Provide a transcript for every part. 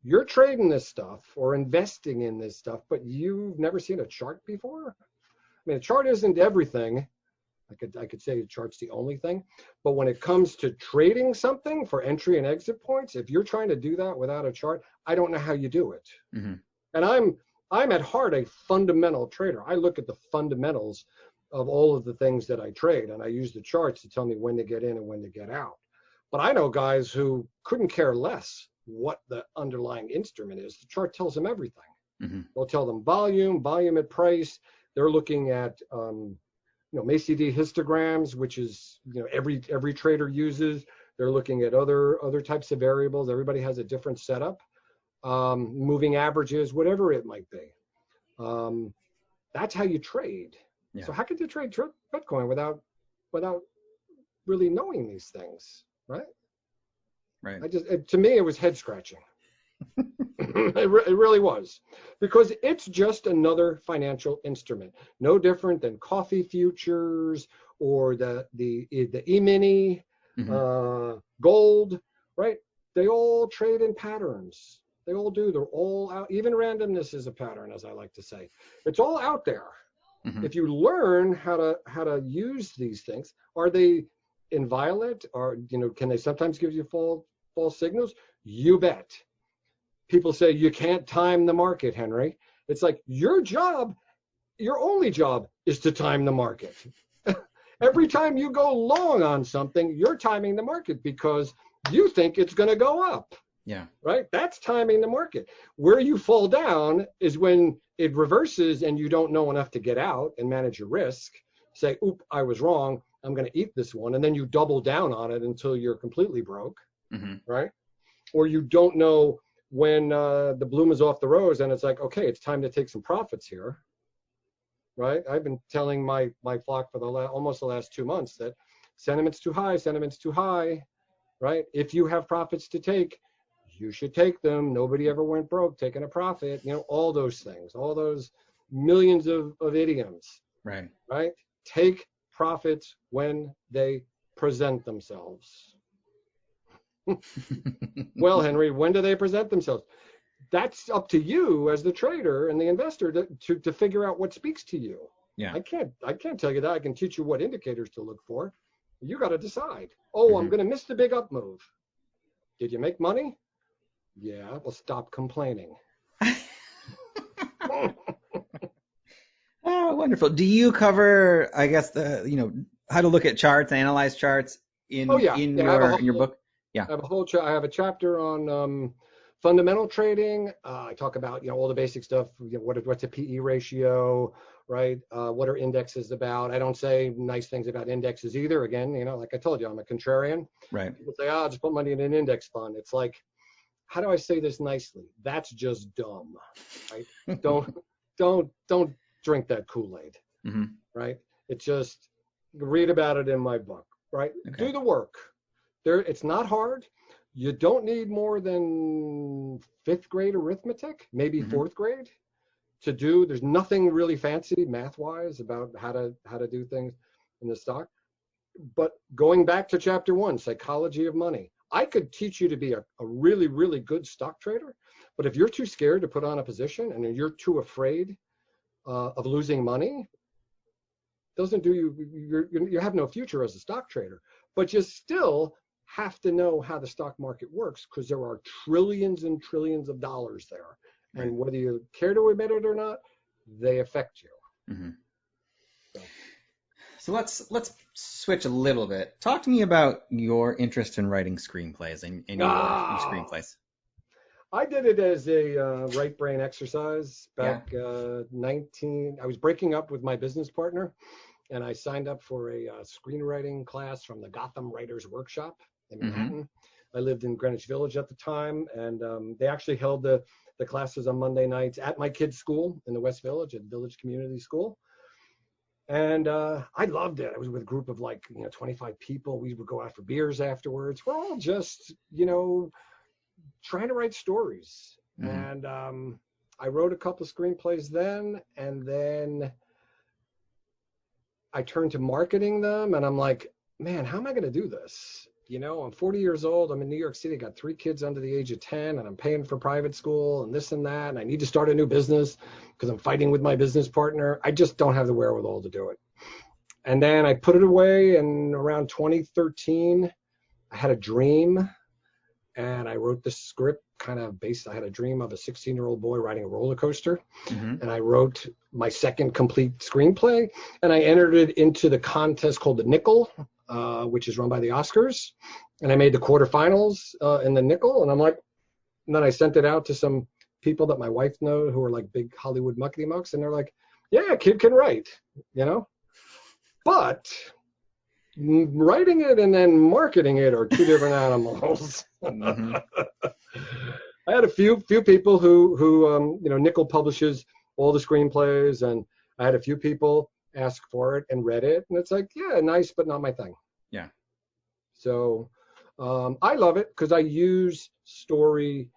you're trading this stuff or investing in this stuff, but you've never seen a chart before. I mean, a chart isn't everything. I could say a chart's the only thing, but when it comes to trading something for entry and exit points, if you're trying to do that without a chart, I don't know how you do it. Mm-hmm. And I'm at heart a fundamental trader. I look at the fundamentals of all of the things that I trade, and I use the charts to tell me when to get in and when to get out. But I know guys who couldn't care less what the underlying instrument is. The chart tells them everything. Mm-hmm. They'll tell them volume at price. They're looking at MACD histograms, which is every trader uses. They're looking at other types of variables. Everybody has a different setup. Moving averages, whatever it might be. That's how you trade. Yeah. So how could you trade Bitcoin without really knowing these things, right? Right. To me, it was head scratching. It really was, because it's just another financial instrument, no different than coffee futures or the E-mini, mm-hmm. Gold, right? They all trade in patterns. They all do. They're all out. Even randomness is a pattern, as I like to say. It's all out there. Mm-hmm. If you learn how to use these things, are they inviolate? Or can they sometimes give you false signals? You bet. People say you can't time the market, Henry. It's like your only job is to time the market. Every time you go long on something, you're timing the market because you think it's going to go up. Yeah. Right? That's timing the market. Where you fall down is when it reverses and you don't know enough to get out and manage your risk. Say, oop, I was wrong. I'm going to eat this one. And then you double down on it until you're completely broke. Mm-hmm. Right? Or you don't know when the bloom is off the rose and it's like, okay, it's time to take some profits here. Right? I've been telling my flock for almost the last 2 months that sentiment's too high. Right? If you have profits to take, you should take them. Nobody ever went broke taking a profit. All those things, all those millions of idioms. Right. Right? Take profits when they present themselves. Well, Henry, when do they present themselves? That's up to you as the trader and the investor to figure out what speaks to you. Yeah. I can't tell you that. I can teach you what indicators to look for. You got to decide. Oh, mm-hmm. I'm going to miss the big up move. Did you make money? Yeah, well, stop complaining. Oh, wonderful. Do you cover, I guess, how to look at charts, analyze charts in your book? Yeah. I have a chapter on fundamental trading. I talk about all the basic stuff. What's a PE ratio, right? What are indexes about? I don't say nice things about indexes either. Again, like I told you, I'm a contrarian. Right. People say, just put money in an index fund. It's like, how do I say this nicely? That's just dumb, right? don't drink that Kool-Aid, mm-hmm. right? It's just read about it in my book, right? Okay. Do the work. It's not hard. You don't need more than 5th grade arithmetic, maybe mm-hmm. 4th grade to do. There's nothing really fancy math-wise about how to do things in the stock. But going back to chapter 1, psychology of money, I could teach you to be a really, really good stock trader. But if you're too scared to put on a position and you're too afraid of losing money, doesn't do you have no future as a stock trader. But you still have to know how the stock market works, because there are trillions and trillions of dollars there. Right. And whether you care to admit it or not, they affect you. Mm-hmm. So let's switch a little bit. Talk to me about your interest in writing screenplays and your screenplays. I did it as a right brain exercise back I was breaking up with my business partner, and I signed up for a screenwriting class from the Gotham Writers Workshop in Manhattan. Mm-hmm. I lived in Greenwich Village at the time, and they actually held the classes on Monday nights at my kids' school in the West Village, at Village Community School. And I loved it. I was with a group of 25 people. We would go out for beers afterwards. We're all just, trying to write stories. Mm-hmm. And I wrote a couple of screenplays then, and then I turned to marketing them, and I'm like, man, how am I going to do this? I'm 40 years old. I'm in New York City. I got 3 kids under the age of 10, and I'm paying for private school and this and that. And I need to start a new business because I'm fighting with my business partner. I just don't have the wherewithal to do it. And then I put it away. And around 2013, I had a dream, and I wrote the script kind of based. I had a dream of a 16-year-old boy riding a roller coaster. And I wrote my second complete screenplay, and I entered it into the contest called the Nickel, which is run by the Oscars. And I made the quarterfinals in the Nickel. And then I sent it out to some people that my wife knows who are like big Hollywood muckety mucks. And they're like, yeah, kid can write, but writing it and then marketing it are 2 different animals. I had a few people who Nickel publishes all the screenplays, and I had a few people ask for it and read it, and it's like, yeah, nice, but not my thing. Yeah. So I love it because I use story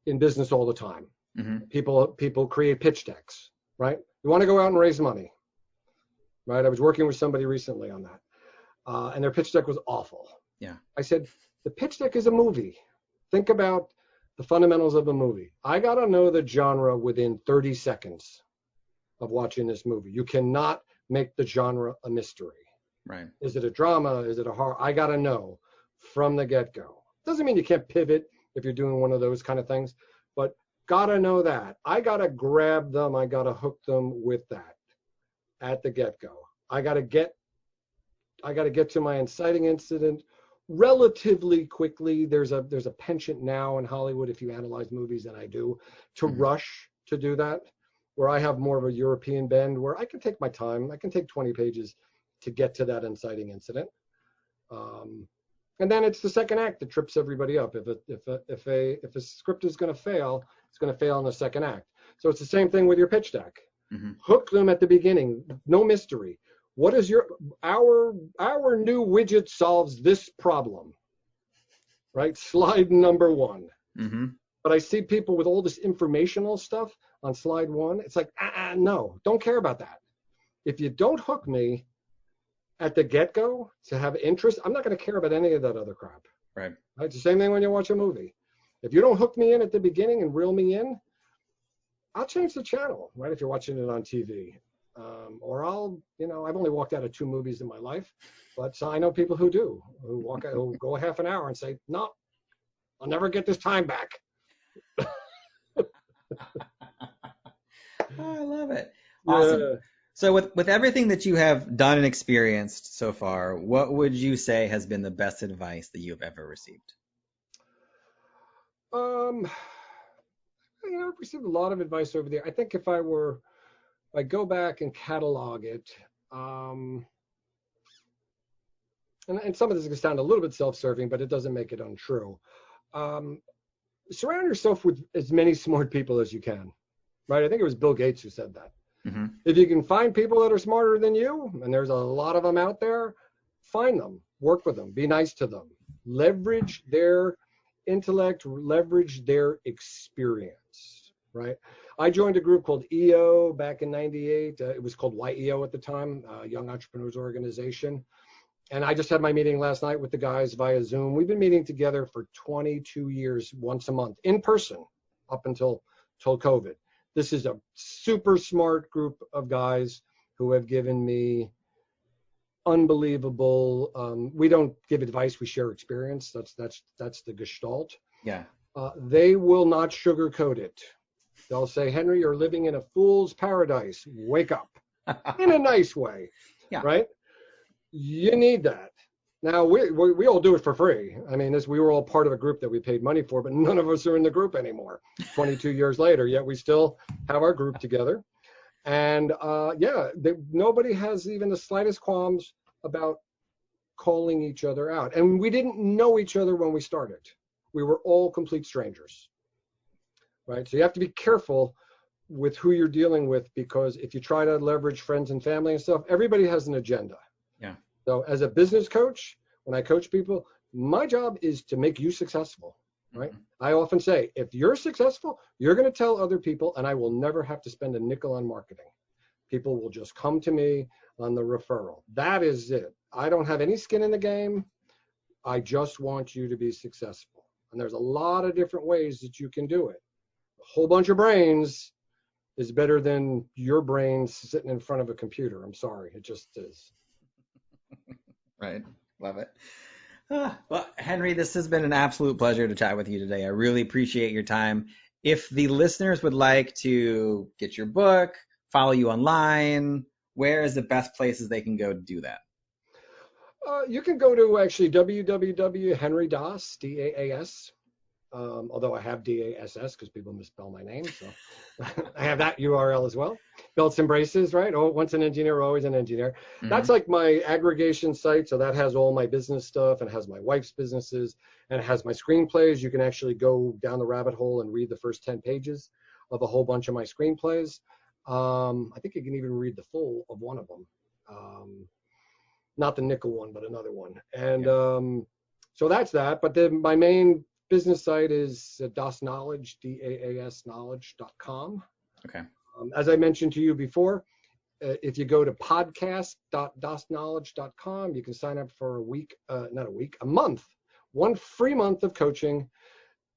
in business all the time. People create pitch decks, right? You want to go out and raise money, right? I was working with somebody recently on that, and their pitch deck was awful. Yeah. I said, the pitch deck is a movie. Think about the fundamentals of a movie. I got to know the genre within 30 seconds of watching this movie. You cannot make the genre a mystery. Right. Is it a drama? Is it a horror? I got to know from the get-go. Doesn't mean you can't pivot if you're doing one of those kind of things, but got to know that. I got to grab them. I got to hook them with that at the get-go. I got to get to my inciting incident relatively quickly. There's a penchant now in Hollywood, if you analyze movies, and I do, to rush to do that, where I have more of a European bend where I can take my time. I can take 20 pages to get to that inciting incident. And then it's the second act that trips everybody up. If a script is going to fail, it's going to fail in the second act. So it's the same thing with your pitch deck. Hook them at the beginning. No mystery. What is our new widget solves this problem, right? Slide number 1. But I see people with all this informational stuff on slide 1. It's like, no, don't care about that. If you don't hook me at the get-go to have interest, I'm not going to care about any of that other crap. Right. It's the same thing when you watch a movie. If you don't hook me in at the beginning and reel me in, I'll change the channel, right? If you're watching it on TV. Or I've only walked out of 2 movies in my life, but I know people who do, who go a half an hour and say, no, I'll never get this time back. I love it. Awesome. Yeah. So with everything that you have done and experienced so far, what would you say has been the best advice that you've ever received? I've received a lot of advice over there. I think if I go back and catalog it, and some of this is going to sound a little bit self-serving, but it doesn't make it untrue. Surround yourself with as many smart people as you can, right? I think it was Bill Gates who said that. If you can find people that are smarter than you, and there's a lot of them out there, find them, work with them, be nice to them, leverage their intellect, leverage their experience, right? I joined a group called EO back in '98. It was called YEO at the time, Young Entrepreneurs Organization. And I just had my meeting last night with the guys via Zoom. We've been meeting together for 22 years, once a month, in person, up until COVID. This is a super smart group of guys who have given me unbelievable. We don't give advice; we share experience. That's the gestalt. Yeah. They will not sugarcoat it. They'll say, Henry, you're living in a fool's paradise. Wake up, in a nice way, right? You need that. Now we all do it for free. I mean, we were all part of a group that we paid money for, but none of us are in the group anymore. 22 years later, yet we still have our group together. And nobody has even the slightest qualms about calling each other out. And we didn't know each other when we started. We were all complete strangers, right? So you have to be careful with who you're dealing with, because if you try to leverage friends and family and stuff, everybody has an agenda. Yeah. So as a business coach, when I coach people, my job is to make you successful, right? I often say, if you're successful, you're going to tell other people, and I will never have to spend a nickel on marketing. People will just come to me on the referral. That is it. I don't have any skin in the game. I just want you to be successful. And there's a lot of different ways that you can do it. A whole bunch of brains is better than your brains sitting in front of a computer. I'm sorry, it just is. Right. Love it. Well, Henry, this has been an absolute pleasure to chat with you today. I really appreciate your time. If the listeners would like to get your book, follow you online, where is the best places they can go to do that? You can go to actually www.HENRYDAAS, DAAS. Although I have DASS because people misspell my name, so I have that URL as well. Belts and braces, right? Oh, once an engineer, always an engineer. Mm-hmm. That's like my aggregation site, so that has all my business stuff and has my wife's businesses and it has my screenplays. You can actually go down the rabbit hole and read the first 10 pages of a whole bunch of my screenplays. I think you can even read the full of one of them. Not the nickel one, but another one. And so that's that. But then my main business site is DAAS Knowledge, DAAS knowledge.com. Okay. As I mentioned to you before, if you go to podcast.dasknowledge.com, you can sign up for a month, one free month of coaching.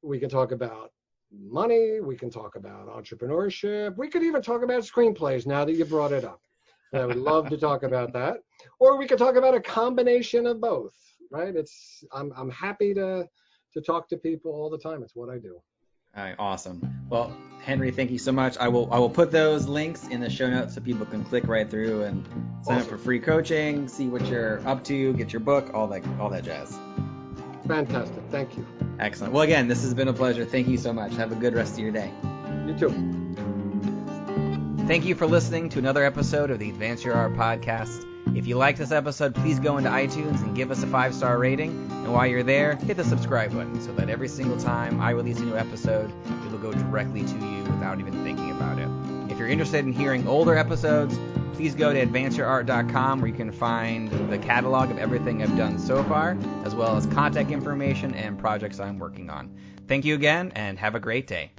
We can talk about money. We can talk about entrepreneurship. We could even talk about screenplays now that you brought it up. And I would love to talk about that. Or we could talk about a combination of both, right? I'm happy to talk to people all the time. It's what I do. All right, awesome. Well, Henry, thank you so much. I will put those links in the show notes so people can click right through and sign up for free coaching, see what you're up to, get your book, all that jazz. Fantastic. Thank you. Excellent. Well, again, this has been a pleasure. Thank you so much. Have a good rest of your day. You too. Thank you for listening to another episode of the Advance Your Art podcast. If you like this episode, please go into iTunes and give us a 5-star rating. And while you're there, hit the subscribe button so that every single time I release a new episode, it will go directly to you without even thinking about it. If you're interested in hearing older episodes, please go to advanceyourart.com where you can find the catalog of everything I've done so far, as well as contact information and projects I'm working on. Thank you again, and have a great day.